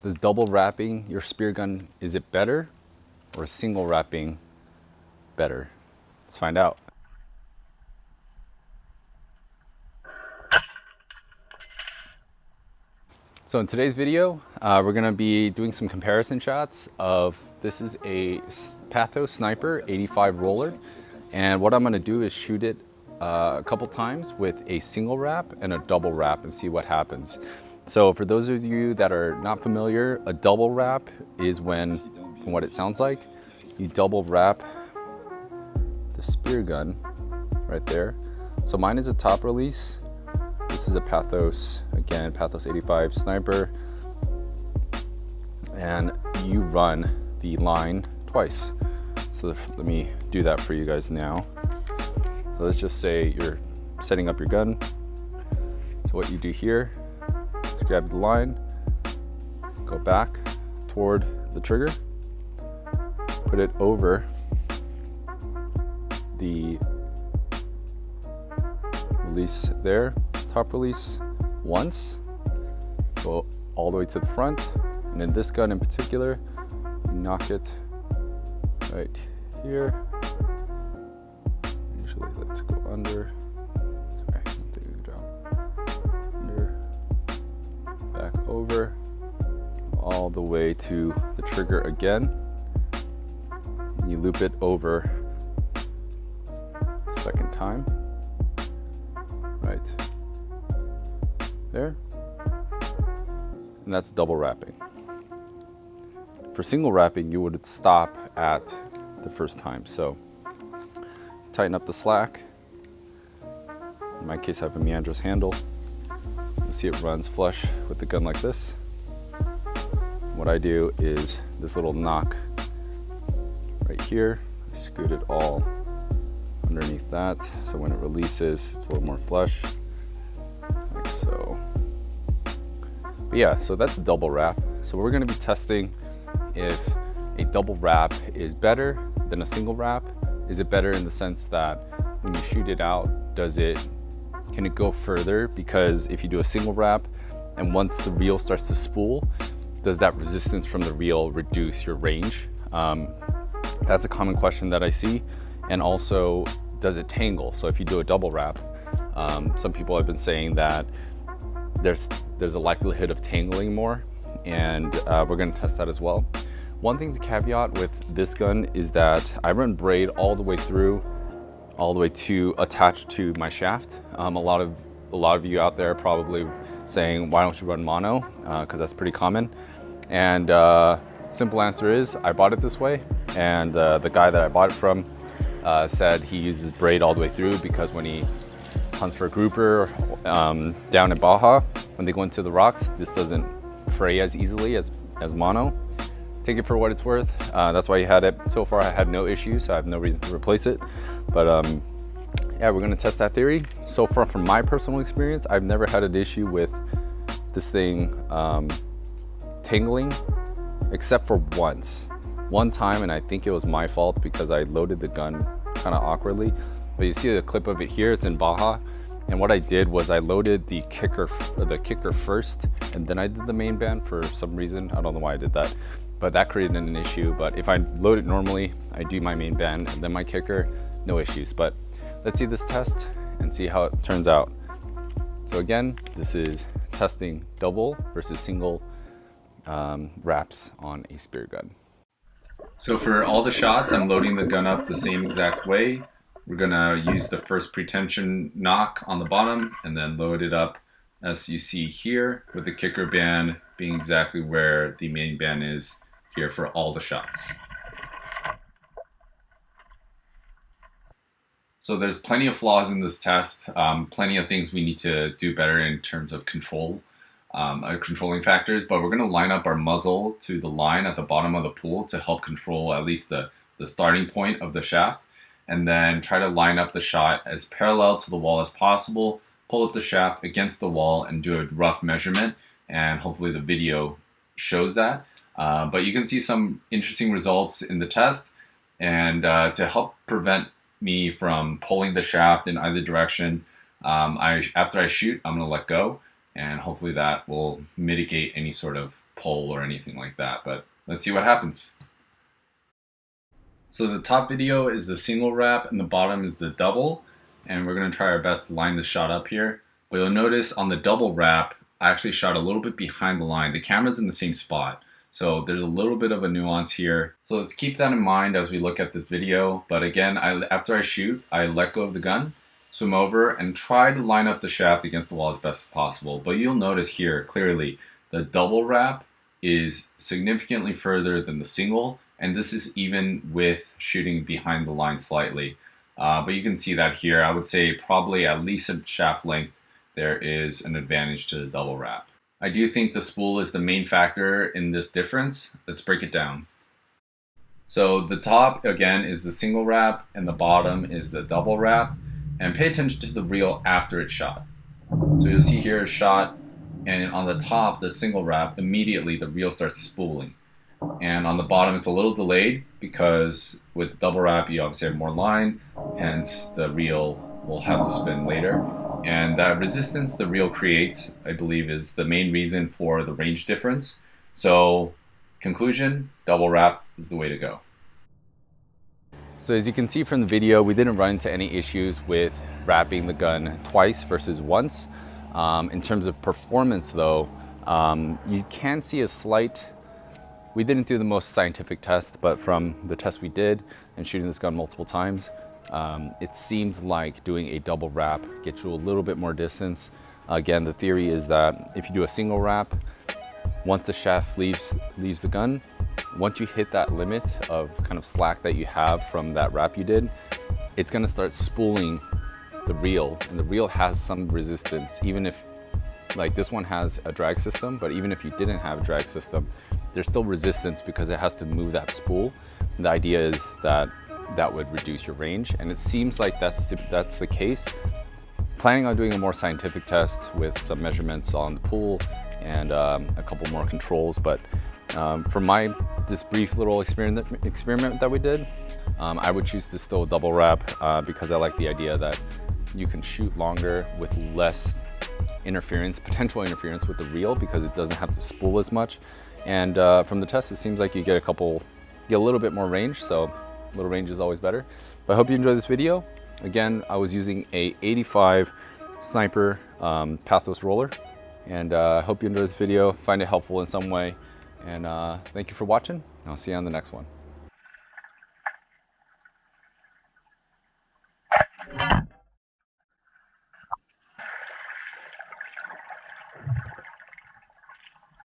Does double wrapping your spear gun, is it better or single wrapping better? Let's find out. So in today's video, we're gonna be doing some comparison shots of, this is a Pathos Sniper 85 roller. And what I'm gonna do is shoot it a couple times with a single wrap and a double wrap and see what happens. So for those of you that are not familiar, a double wrap is when, from what it sounds like, you double wrap the spear gun right there. So mine is a top release. This is a Pathos, again, Pathos 85 Sniper. And you run the line twice. So let me do that for you guys now. So let's just say you're setting up your gun. So what you do here is grab the line, go back toward the trigger, put it over the release there, top release once, go all the way to the front, and in this gun in particular, you knock it right here. Usually let's go under. Sorry, I'm taking it down. Under, back over, all the way to the trigger again. And you loop it over a second time. Right there. And that's double wrapping. For single wrapping, you would stop at the first time. So tighten up the slack. In my case, I have a Meandros handle. You see it runs flush with the gun like this. What I do is this little knock right here, I scoot it all underneath that. So when it releases, it's a little more flush, like so. But yeah, so that's a double wrap. So we're gonna be testing if a double wrap is better than a single wrap. Is it better in the sense that when you shoot it out, can it go further? Because if you do a single wrap and once the reel starts to spool, does that resistance from the reel reduce your range? That's a common question that I see. And also, does it tangle? So if you do a double wrap, some people have been saying that there's a likelihood of tangling more, and we're gonna test that as well. One thing to caveat with this gun is that I run braid all the way through, all the way to attached to my shaft. A lot of you out there are probably saying, why don't you run mono? Because that's pretty common. And simple answer is, I bought it this way, and the guy that I bought it from said he uses braid all the way through because when he hunts for a grouper down in Baja, when they go into the rocks, this doesn't fray as easily as mono. Take it for what it's worth. That's why he had it. So far I had no issues, so I have no reason to replace it. But yeah, we're gonna test that theory. So far from my personal experience, I've never had an issue with this thing tangling, except for one time, and I think it was my fault because I loaded the gun kind of awkwardly. But you see the clip of it here, it's in Baja. And what I did was I loaded the kicker first, and then I did the main band for some reason. I don't know why I did that, but that created an issue. But if I load it normally, I do my main band and then my kicker, no issues. But let's see this test and see how it turns out. So again, this is testing double versus single wraps on a spear gun. So for all the shots, I'm loading the gun up the same exact way. We're gonna use the first pretension knock on the bottom and then load it up as you see here, with the kicker band being exactly where the main band is here for all the shots. So there's plenty of flaws in this test, plenty of things we need to do better in terms of controlling factors, but we're gonna line up our muzzle to the line at the bottom of the pool to help control at least the starting point of the shaft, and then try to line up the shot as parallel to the wall as possible, pull up the shaft against the wall and do a rough measurement, and hopefully the video shows that. But you can see some interesting results in the test, and to help prevent me from pulling the shaft in either direction, after I shoot, I'm gonna let go, and hopefully that will mitigate any sort of pole or anything like that, but let's see what happens. So the top video is the single wrap and the bottom is the double, and we're gonna try our best to line the shot up here. But you'll notice on the double wrap, I actually shot a little bit behind the line. The camera's in the same spot, so there's a little bit of a nuance here. So let's keep that in mind as we look at this video. But again, after I shoot, I let go of the gun, swim over, and try to line up the shaft against the wall as best as possible. But you'll notice here, clearly, the double wrap is significantly further than the single, and this is even with shooting behind the line slightly. But you can see that here. I would say probably at least a shaft length, there is an advantage to the double wrap. I do think the spool is the main factor in this difference. Let's break it down. So the top, again, is the single wrap, and the bottom is the double wrap. And pay attention to the reel after it's shot. So you'll see here it's shot, and on the top, the single wrap, immediately the reel starts spooling. And on the bottom, it's a little delayed because with double wrap, you obviously have more line, hence the reel will have to spin later. And that resistance the reel creates, I believe, is the main reason for the range difference. So, conclusion, double wrap is the way to go. So as you can see from the video, we didn't run into any issues with wrapping the gun twice versus once. In terms of performance though, you can see a slight, we didn't do the most scientific test, but from the test we did and shooting this gun multiple times, it seemed like doing a double wrap gets you a little bit more distance. Again, the theory is that if you do a single wrap, once the shaft leaves the gun, once you hit that limit of kind of slack that you have from that wrap you did, it's gonna start spooling the reel, and the reel has some resistance. Even if, like this one has a drag system, but even if you didn't have a drag system, there's still resistance because it has to move that spool. And the idea is that that would reduce your range, and it seems like that's the case. Planning on doing a more scientific test with some measurements on the pool and a couple more controls, but for this brief little experiment that we did, I would choose to still double wrap because I like the idea that you can shoot longer with less interference, potential interference with the reel, because it doesn't have to spool as much. And from the test, it seems like you get a little bit more range, so a little range is always better. But I hope you enjoyed this video. Again, I was using a 85 Sniper Pathos roller, and I hope you enjoyed this video, find it helpful in some way. And thank you for watching. I'll see you on the next one.